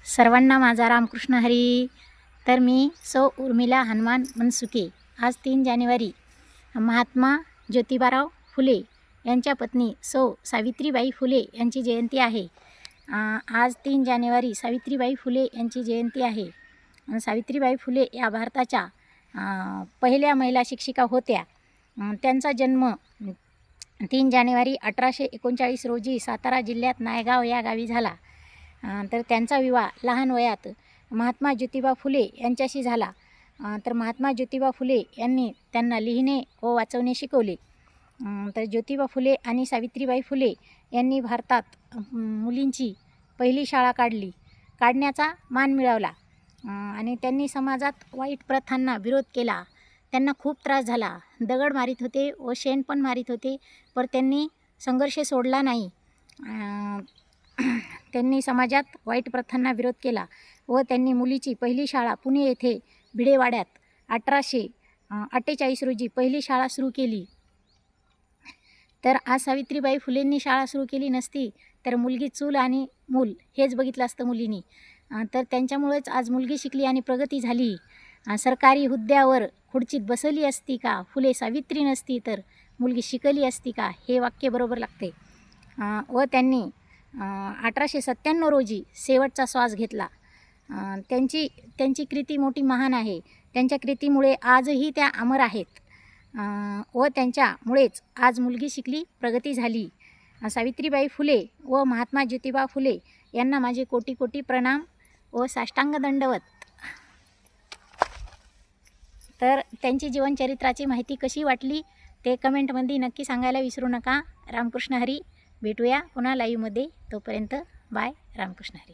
सर्वांना माझा रामकृष्ण हरी. तर मी सौ उर्मिला हनुमान मनसुके. आज 3 जानेवारी महात्मा ज्योतिबाराव फुले यांच्या पत्नी सौ सावित्रीबाई फुले यांची जयंती आहे. आज 3 जानेवारी सावित्रीबाई फुले यांची जयंती आहे. सावित्रीबाई फुले या भारताच्या पहिल्या महिला शिक्षिका होत्या. त्यांचा जन्म 3 जानेवारी 1839 रोजी सातारा जिल्ह्यात नायगाव या गावी झाला. तर त्यांचा विवाह लहान वयात महात्मा ज्योतिबा फुले यांच्याशी झाला. तर महात्मा ज्योतिबा फुले यांनी त्यांना लिहिणे व वाचवणे शिकवले. तर ज्योतिबा फुले आणि सावित्रीबाई फुले यांनी भारतात मुलींची पहिली शाळा काढण्याचा मान मिळवला. आणि त्यांनी समाजात वाईट प्रथांना विरोध केला. त्यांना खूप त्रास झाला. दगड मारीत होते व शेण पण मारीत होते, पण त्यांनी संघर्ष सोडला नाही. त्यांनी समाजात वाईट प्रथांना विरोध केला व त्यांनी मुलीची पहिली शाळा पुणे येथे भिडेवाड्यात 1848 रोजी पहिली शाळा सुरू केली. तर आज सावित्रीबाई फुलेंनी शाळा सुरू केली नसती तर मुलगी चूल आणि मूल हेच बघितलं असतं मुलींनी. तर त्यांच्यामुळेच आज मुलगी शिकली आणि प्रगती झाली. सरकारी हुद्द्यावर खुर्चीत बसली असती का, फुले सावित्री नसती तर मुलगी शिकली असती का, हे वाक्य बरोबर लागते. व त्यांनी 1897 रोजी शेवटचा श्वास घेतला. त्यांची कृती मोठी महान आहे. त्यांच्या कृतीमुळे आजही त्या अमर आहेत. व त्यांच्यामुळेच आज मुलगी शिकली, प्रगती झाली. सावित्रीबाई फुले व महात्मा ज्योतिबा फुले यांना माझे कोटी कोटी प्रणाम व साष्टांग दंडवत. तर त्यांची जीवनचरित्राची माहिती कशी वाटली ते कमेंटमध्ये नक्की सांगायला विसरू नका. रामकृष्ण हरी. भेटूया पुन्हा लाईव्हमध्ये. तोपर्यंत बाय. रामकृष्ण हरी.